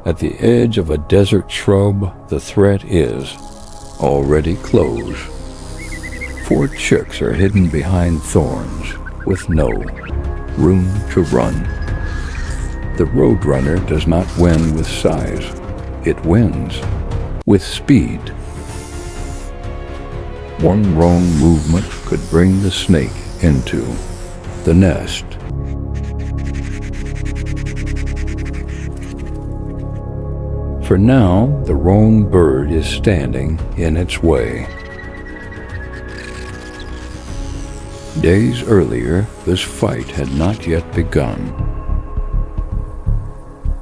At the edge of a desert shrub, the threat is already close. 4 chicks are hidden behind thorns with no room to run. The Roadrunner does not win with size. It wins with speed. One wrong movement could bring the snake into the nest. For now, the wrong bird is standing in its way. Days earlier, this fight had not yet begun.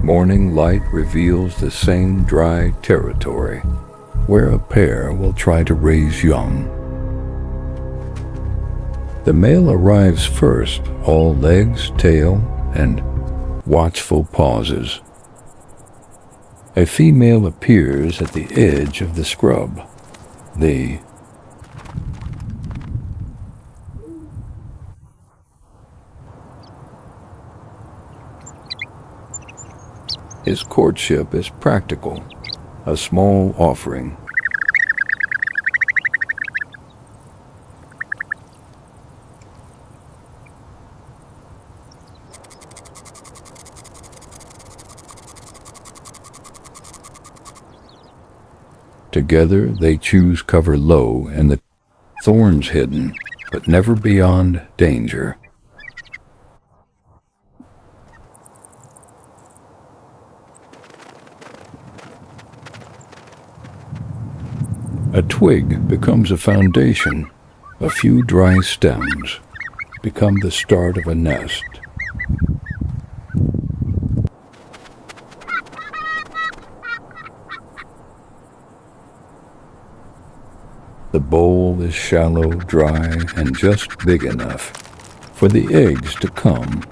Morning light reveals the same dry territory where a pair will try to raise young. The male arrives first, all legs, tail, and watchful pauses. A female appears at the edge of the scrub. His courtship is practical, a small offering. Together they choose cover low and the thorns hidden, but never beyond danger. A twig becomes a foundation. A few dry stems become the start of a nest. The bowl is shallow, dry, and just big enough for the eggs to come.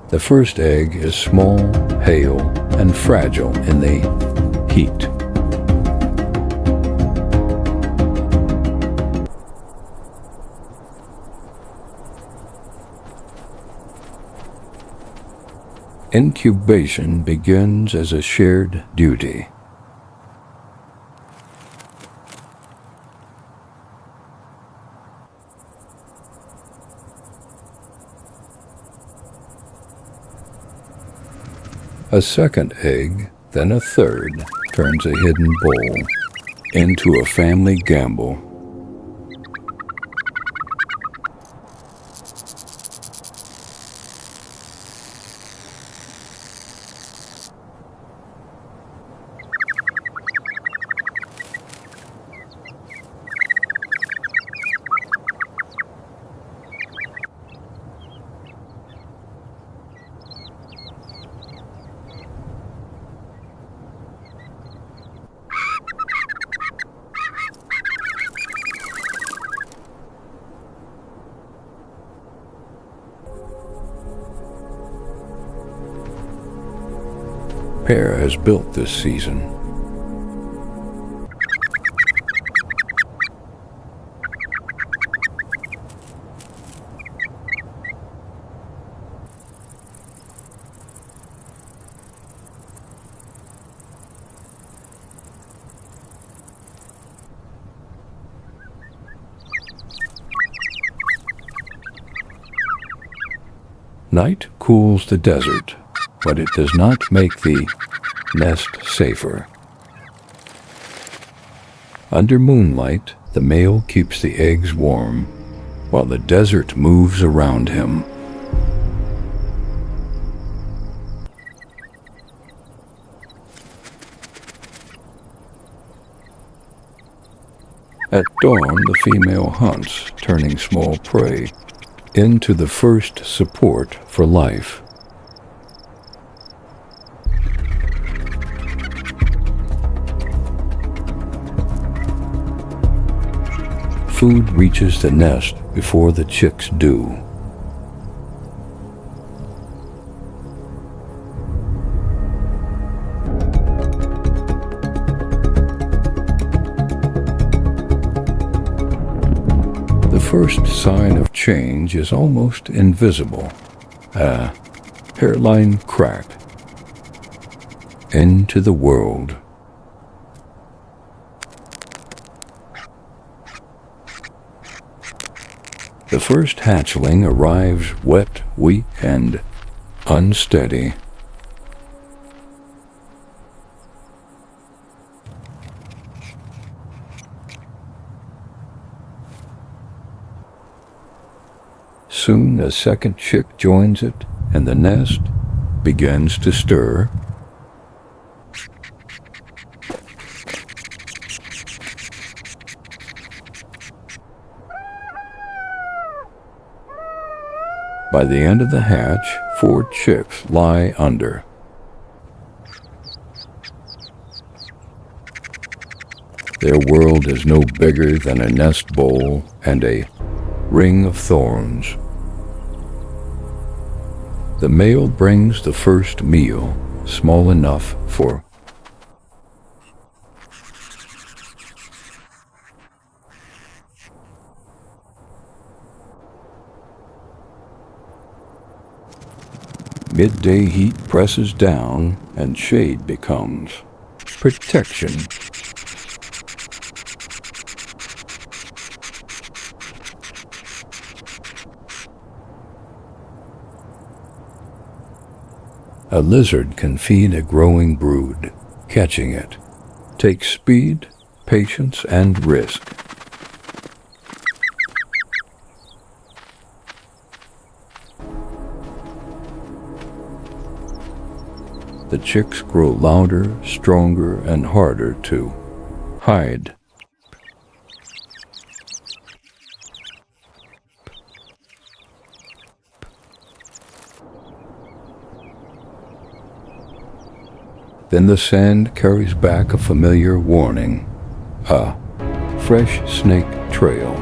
The first egg is small, pale, and fragile in the heat. Incubation begins as a shared duty. A second egg, then a third, turns a hidden bowl into a family gamble. Pair has built this season. Night cools the desert, but it does not make the nest safer. Under moonlight, the male keeps the eggs warm, while the desert moves around him. At dawn, the female hunts, turning small prey into the first support for life. Food reaches the nest before the chicks do. first sign of change is almost invisible. A hairline crack. Into the world. The first hatchling arrives wet, weak, and unsteady. Soon a second chick joins it, and the nest begins to stir. By the end of the hatch, 4 chicks lie under. Their world is no bigger than a nest bowl and a ring of thorns. The male brings the first meal, small enough for midday heat presses down and shade becomes protection. A lizard can feed a growing brood. Catching it takes speed, patience, and risk. The chicks grow louder, stronger, and harder to hide. Then the sand carries back a familiar warning, a fresh snake trail.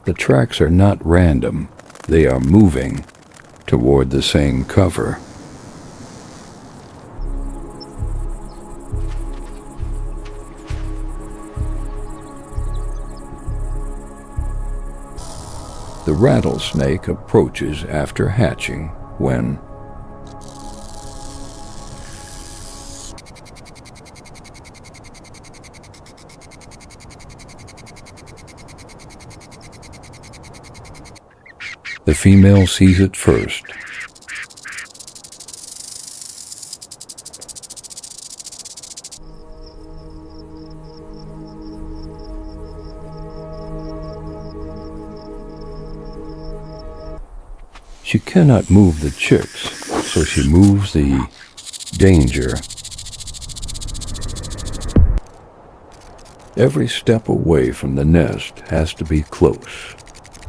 The tracks are not random, they are moving toward the same cover. The rattlesnake approaches after hatching when the female sees it first. She cannot move the chicks, so she moves the danger. Every step away from the nest has to be close,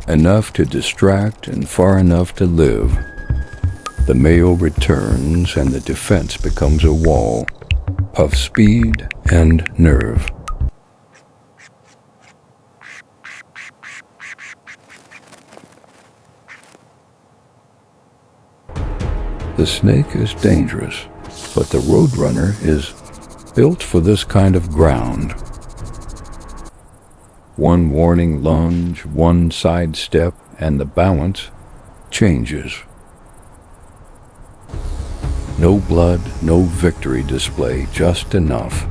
enough to distract and far enough to live. The male returns and the defense becomes a wall of speed and nerve. The snake is dangerous, but the Roadrunner is built for this kind of ground. One warning lunge, one sidestep, and the balance changes. No blood, no victory display, just enough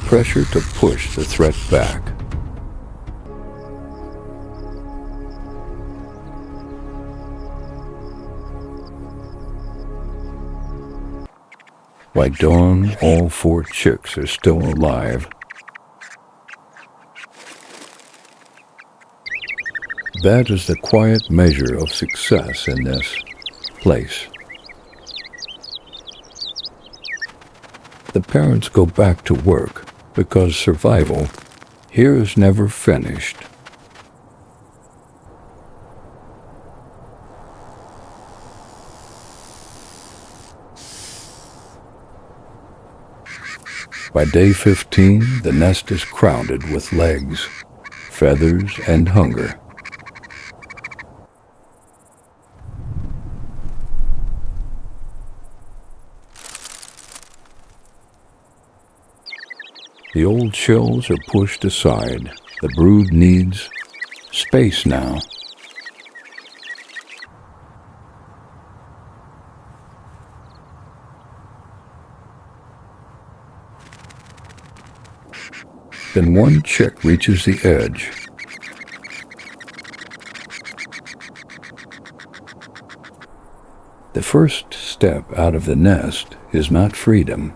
pressure to push the threat back. By dawn, all 4 chicks are still alive. That is the quiet measure of success in this place. The parents go back to work because survival here is never finished. By day 15, the nest is crowded with legs, feathers, and hunger. The old shells are pushed aside. The brood needs space now. Then one chick reaches the edge. The first step out of the nest is not freedom.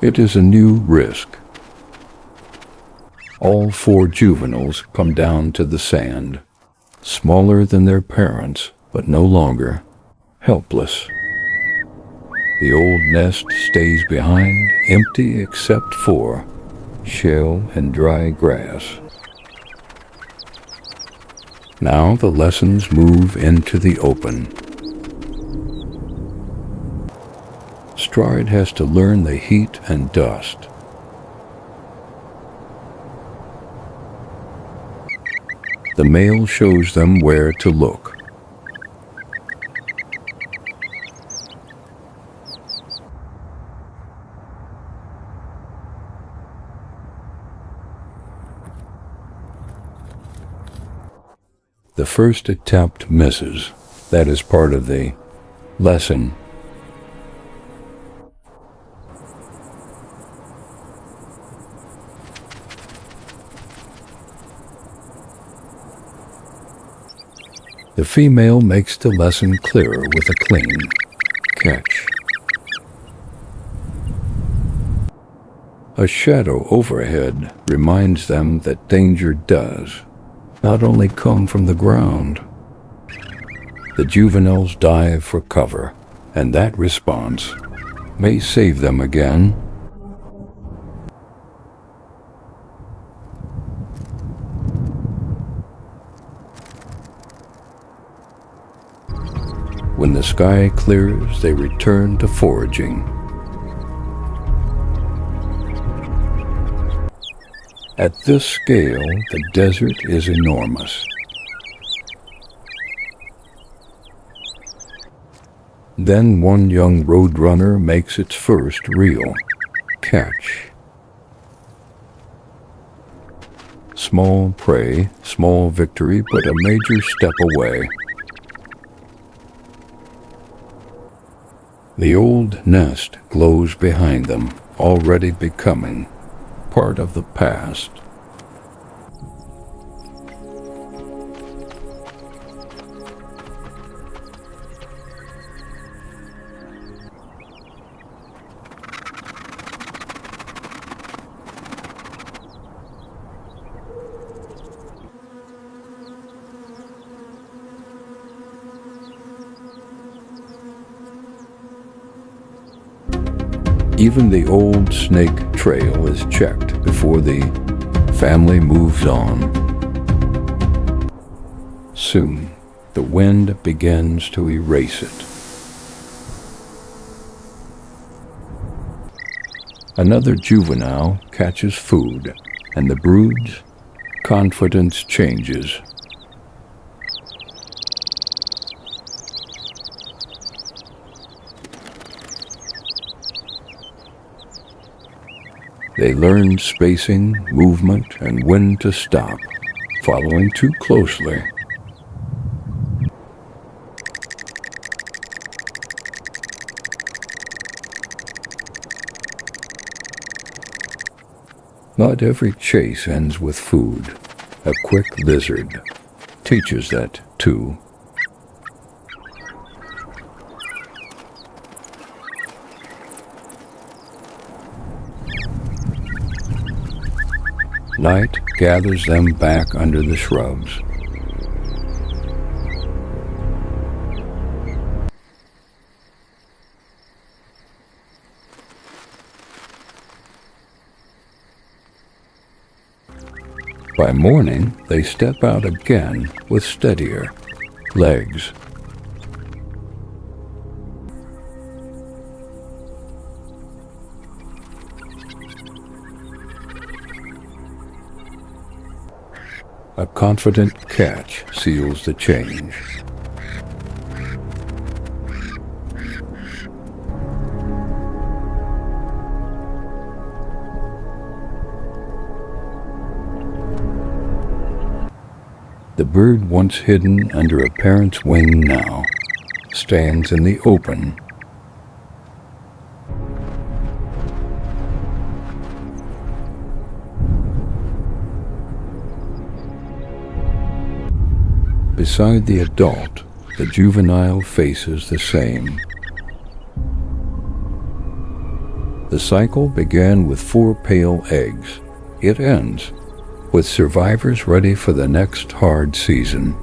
It is a new risk. All 4 juveniles come down to the sand, smaller than their parents, but no longer helpless. The old nest stays behind, empty except for shell and dry grass. Now the lessons move into the open. Stride has to learn the heat and dust. The male shows them where to look. The first attempt misses. That is part of the lesson. The female makes the lesson clearer with a clean catch. A shadow overhead reminds them that danger does not only come from the ground. The juveniles dive for cover, and that response may save them again. When the sky clears, they return to foraging. At this scale, the desert is enormous. Then one young roadrunner makes its first real catch. Small prey, small victory, but a major step away. The old nest glows behind them, already becoming part of the past. Even the old snake trail is checked before the family moves on. Soon, the wind begins to erase it. Another juvenile catches food, and the brood's confidence changes. They learn spacing, movement, and when to stop, following too closely. Not every chase ends with food. A quick lizard teaches that too. Night gathers them back under the shrubs. By morning, they step out again with steadier legs. A confident catch seals the change. The bird, once hidden under a parent's wing, now stands in the open. Beside the adult, the juvenile faces the same. The cycle began with 4 pale eggs. It ends with survivors ready for the next hard season.